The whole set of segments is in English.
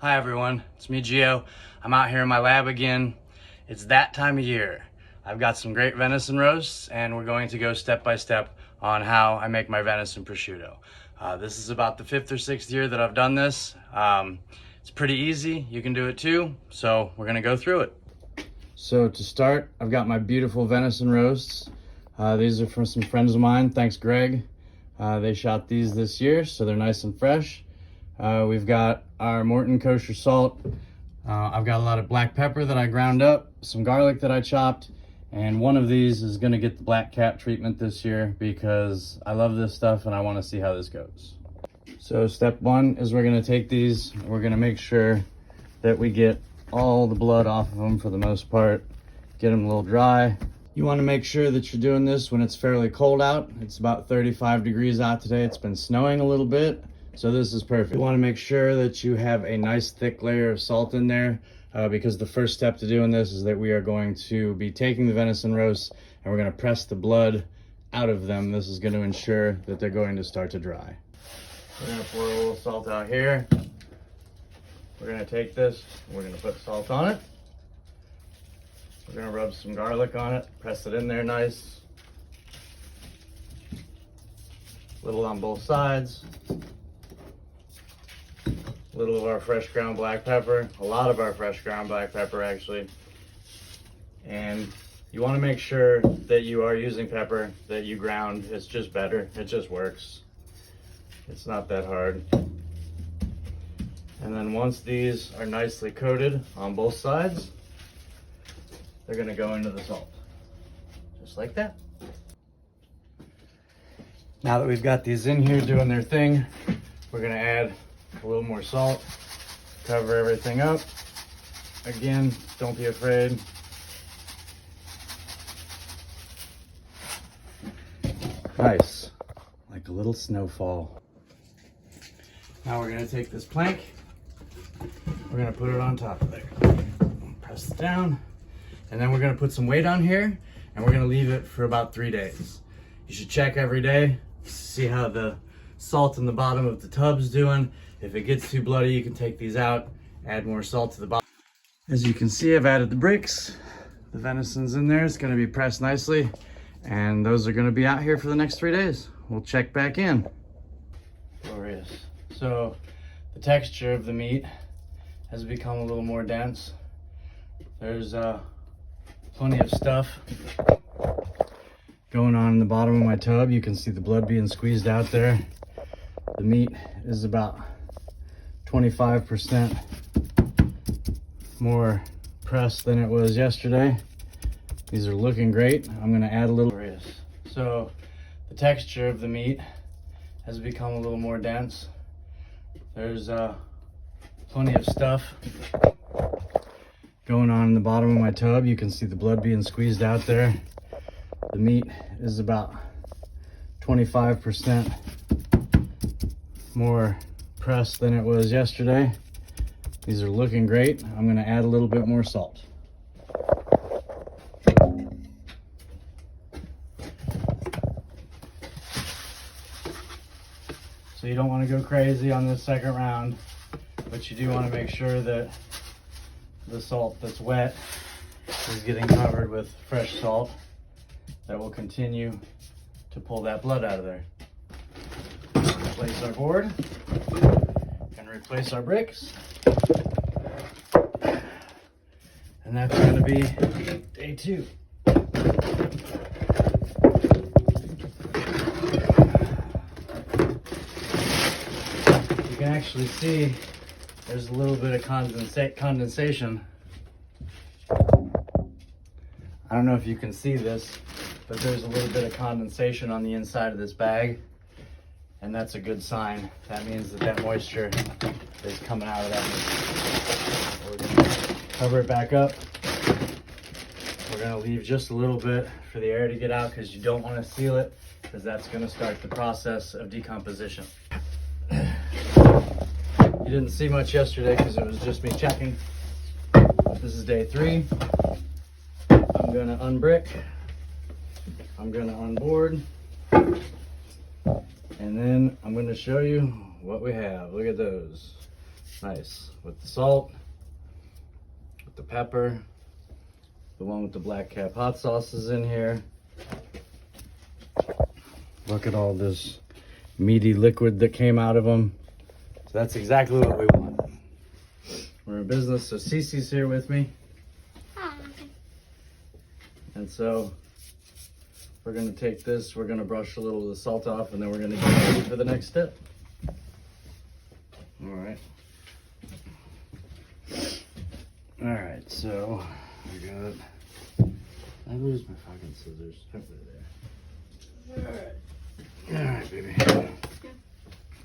Hi everyone, it's me Gio. I'm out here in my lab again. It's that time of year. I've got some great venison roasts and we're going to go step by step on how I make my venison prosciutto. This is about the 5th or 6th year that I've done this. It's pretty easy, you can do it too, so we're gonna go through it. So to start, I've got my beautiful venison roasts. These are from some friends of mine, thanks Greg. They shot these this year, so they're nice and fresh. We've got our Morton kosher salt. I've got a lot of black pepper that I ground up, some garlic that I chopped, and one of these is gonna get the black cat treatment this year because I love this stuff and I wanna see how this goes. So step one is we're gonna take these, we're gonna make sure that we get all the blood off of them for the most part, get them a little dry. You wanna make sure that you're doing this when it's fairly cold out. It's about 35 degrees out today. It's been snowing a little bit. So this is perfect. You want to make sure that you have a nice thick layer of salt in there because the first step to doing this is that we are going to be taking the venison roasts and we're going to press the blood out of them. This is going to ensure that they're going to start to dry. We're going to pour a little salt out here. We're going to take this, we're going to put salt on it. We're going to rub some garlic on it, press it in there nice. A little on both sides. A little of our fresh ground black pepper, a lot of our fresh ground black pepper actually. And you want to make sure that you are using pepper that you ground. It's just better, it just works. It's not that hard. And then once these are nicely coated on both sides, they're going to go into the salt, just like that. Now that we've got these in here doing their thing, we're going to add a little more salt, cover everything up. Again, don't be afraid. Nice, like a little snowfall. Now we're gonna take this plank, we're gonna put it on top of there. Press it down, and then we're gonna put some weight on here, and we're gonna leave it for about 3 days. You should check every day, see how the salt in the bottom of the tub's doing. If it gets too bloody, you can take these out, add more salt to the bottom. As you can see, I've added the bricks. The venison's in there, it's gonna be pressed nicely, and those are gonna be out here for the next 3 days. We'll check back in. Glorious. So the texture of the meat has become a little more dense. There's plenty of stuff going on in the bottom of my tub. You can see the blood being squeezed out there. The meat is about 25% more pressed than it was yesterday. These are looking great. I'm gonna add a little. So the texture of the meat has become a little more dense. There's plenty of stuff going on in the bottom of my tub. You can see the blood being squeezed out there. The meat is about 25% more pressed than it was yesterday. These are looking great. I'm gonna add a little bit more salt. So you don't want to go crazy on this second round, but you do want to make sure that the salt that's wet is getting covered with fresh salt that will continue to pull that blood out of there. Replace our board and replace our bricks. And that's going to be day 2. You can actually see there's a little bit of condensation. I don't know if you can see this, but there's a little bit of condensation on the inside of this bag. And that's a good sign. That means that moisture is coming out of that meat. We're gonna cover it back up. We're gonna leave just a little bit for the air to get out because you don't want to seal it because that's gonna start the process of decomposition. You didn't see much yesterday because it was just me checking. This is day 3. I'm gonna unbrick. I'm gonna unboard. And then I'm going to show you what we have. Look at those. Nice. With the salt, with the pepper, the one with the black cap hot sauce is in here. Look at all this meaty liquid that came out of them. So that's exactly what we want. We're in business, so Cece's here with me. Hi. And so we're gonna take this, we're gonna brush a little of the salt off, and then we're gonna get ready for the next step. All right. All right, so I got, I lose my fucking scissors. Over there. All right, baby.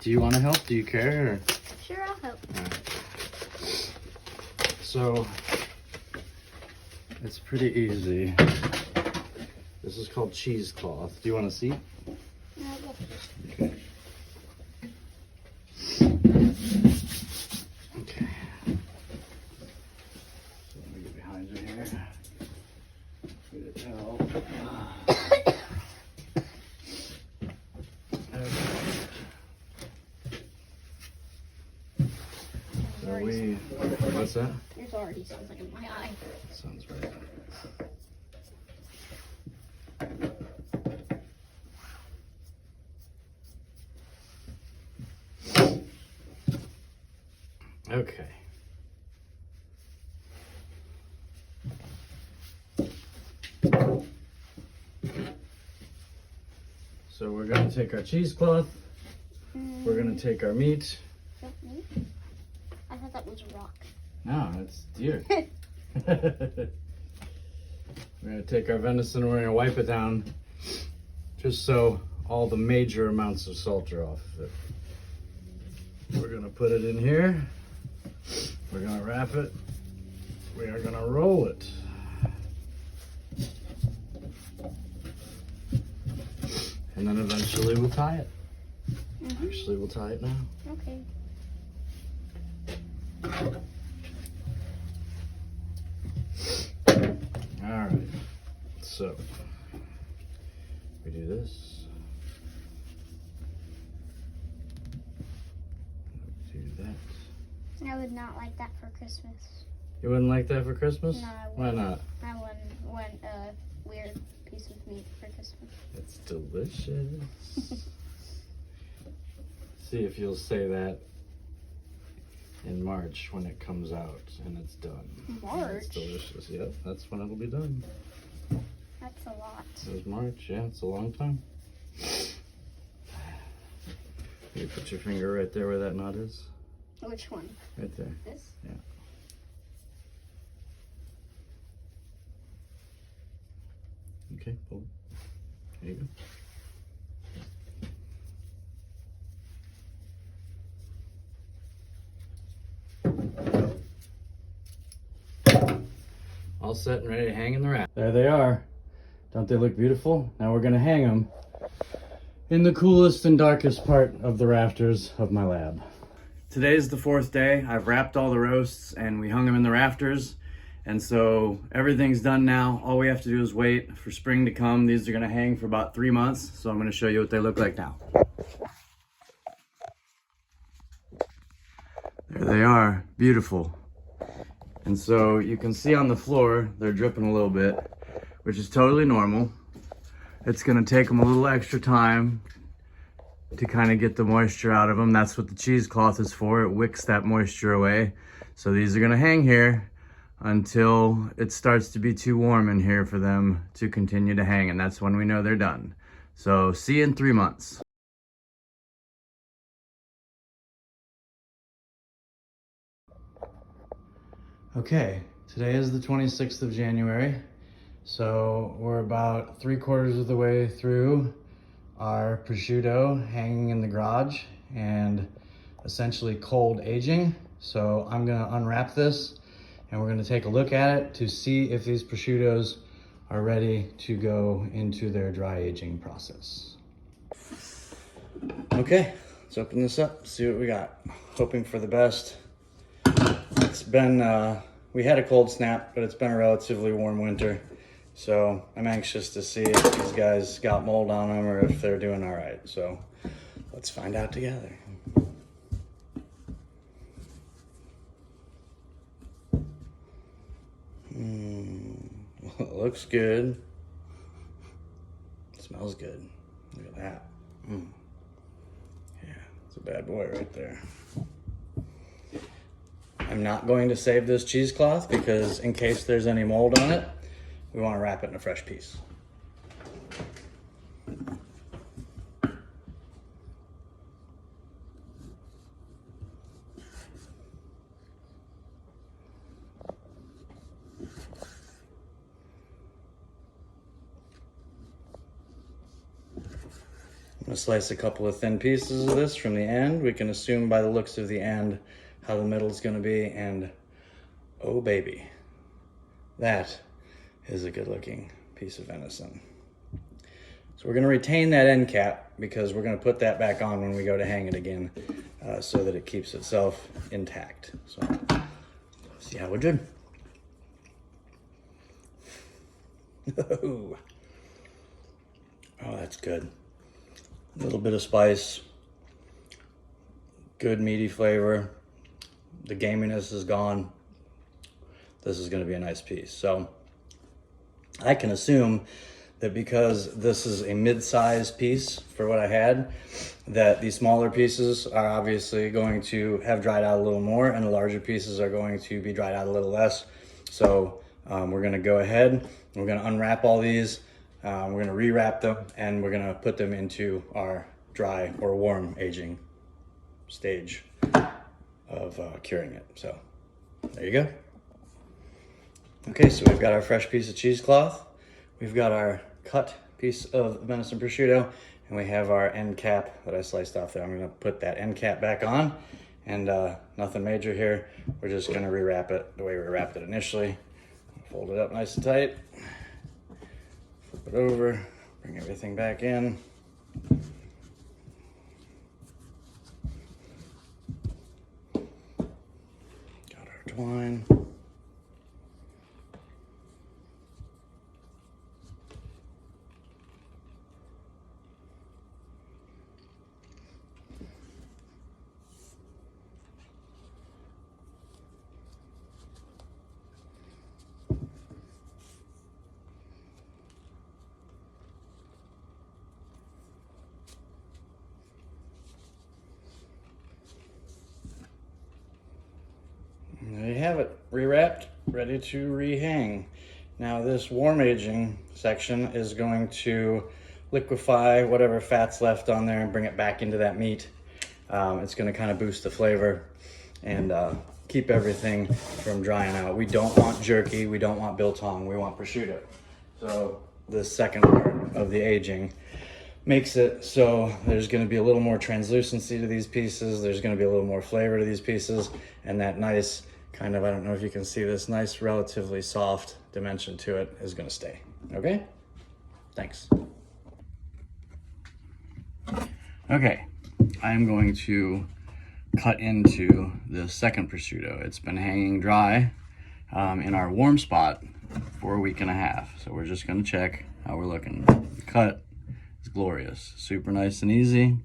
Do you want to help? Do you care? Or? Sure, I'll help. All right. So it's pretty easy. This is called cheesecloth. Do you want to see? No, Okay. Okay. So let me get behind you here. Get it out. Okay. So what's that? Yours already sounds like in my eye. Sounds right. Okay. So we're going to take our cheesecloth. We're going to take our meat. Is that meat? I thought that was a rock. No, it's deer. We're going to take our venison and we're going to wipe it down just so all the major amounts of salt are off of it. We're going to put it in here. We're going to wrap it. We are going to roll it. And then eventually we'll tie it. Actually, we'll tie it now. Okay. All right. So we do this. Do that. I would not like that for Christmas. You wouldn't like that for Christmas? No, I Why wouldn't. not? I wouldn't want a weird piece of meat for Christmas. It's delicious. See if you'll say that in March when it comes out and it's done. March? It's delicious. Yep, that's when it'll be done. That's a lot. It was March, yeah, it's a long time. You put your finger right there where that knot is. Which one? Right there. This? Yeah. Okay, pull it. There you go. All set and ready to hang in the raft. There they are. Don't they look beautiful? Now we're gonna hang them in the coolest and darkest part of the rafters of my lab. Today's the fourth day. I've wrapped all the roasts and we hung them in the rafters. And so everything's done now. All we have to do is wait for spring to come. These are gonna hang for about 3 months. So I'm gonna show you what they look like now. There they are, beautiful. And so you can see on the floor, they're dripping a little bit, which is totally normal. It's gonna take them a little extra time to kind of get the moisture out of them. That's what the cheesecloth is for. It wicks that moisture away. So these are gonna hang here until it starts to be too warm in here for them to continue to hang, and that's when we know they're done. So see you in 3 months. Okay, today is the 26th of January. So we're about 3/4 of the way through our prosciutto hanging in the garage and essentially cold aging. So I'm gonna unwrap this and we're gonna take a look at it to see if these prosciuttos are ready to go into their dry aging process. Okay, let's open this up, see what we got. Hoping for the best. It's been, we had a cold snap, but it's been a relatively warm winter. So I'm anxious to see if these guys got mold on them or if they're doing all right. So let's find out together. Looks good. Smells good. Look at that. Yeah, it's a bad boy right there. I'm not going to save this cheesecloth because in case there's any mold on it, we want to wrap it in a fresh piece. I'm gonna slice a couple of thin pieces of this from the end. We can assume by the looks of the end how the middle is gonna be, and oh baby, that is a good looking piece of venison. So we're gonna retain that end cap because we're gonna put that back on when we go to hang it again so that it keeps itself intact. So see how we're doing. Oh, that's good. A little bit of spice, good meaty flavor. The gaminess is gone. This is gonna be a nice piece. So I can assume that because this is a mid-sized piece for what I had, that the smaller pieces are obviously going to have dried out a little more and the larger pieces are going to be dried out a little less. So we're gonna go ahead, we're gonna unwrap all these, we're gonna rewrap them, and we're gonna put them into our dry or warm aging stage of curing it. So there you go. Okay, so we've got our fresh piece of cheesecloth, we've got our cut piece of venison prosciutto, and we have our end cap that I sliced off there. I'm gonna put that end cap back on, and nothing major here. We're just gonna rewrap it the way we wrapped it initially. Fold it up nice and tight, flip it over, bring everything back in. Got our twine. There you have it, rewrapped, ready to rehang. Now this warm aging section is going to liquefy whatever fat's left on there and bring it back into that meat. It's going to kind of boost the flavor and keep everything from drying out. We don't want jerky, we don't want biltong, we want prosciutto. So the second part of the aging makes it so there's going to be a little more translucency to these pieces, there's going to be a little more flavor to these pieces, and that nice kind of, I don't know if you can see this, nice relatively soft dimension to it is going to stay. Okay? Thanks. Okay, I'm going to cut into the second prosciutto. It's been hanging dry in our warm spot for a week and a half. So we're just going to check how we're looking. The cut is glorious, super nice and easy.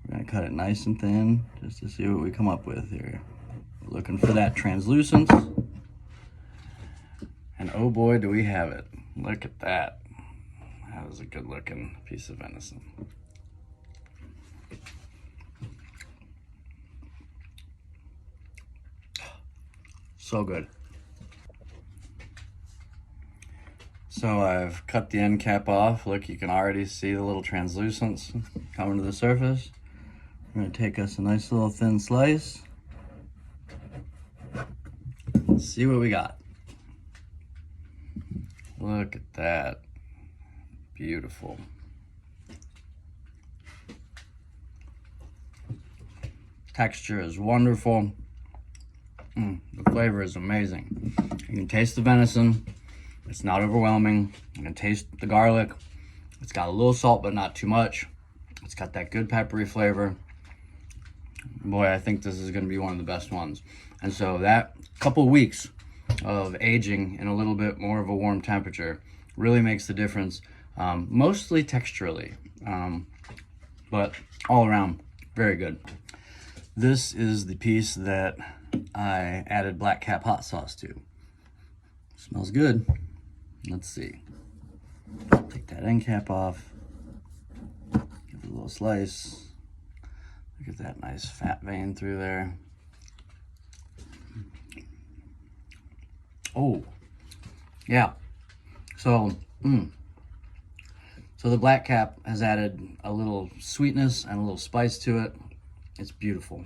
We're going to cut it nice and thin just to see what we come up with here. Looking for that translucence. And oh boy, do we have it. Look at that. That was a good looking piece of venison. So good. So I've cut the end cap off. Look, you can already see the little translucence coming to the surface. We're gonna take us a nice little thin slice. Let's see what we got. Look at that. Beautiful. Texture is wonderful. The flavor is amazing. You can taste the venison. It's not overwhelming. You can taste the garlic. It's got a little salt, but not too much. It's got that good peppery flavor. Boy, I think this is gonna be one of the best ones. And so that couple weeks of aging in a little bit more of a warm temperature really makes the difference, mostly texturally, but all around, very good. This is the piece that I added black cap hot sauce to. Smells good. Let's see. Take that end cap off. Give it a little slice. Look at that nice fat vein through there. Oh, yeah. So, so the black cap has added a little sweetness and a little spice to it. It's beautiful.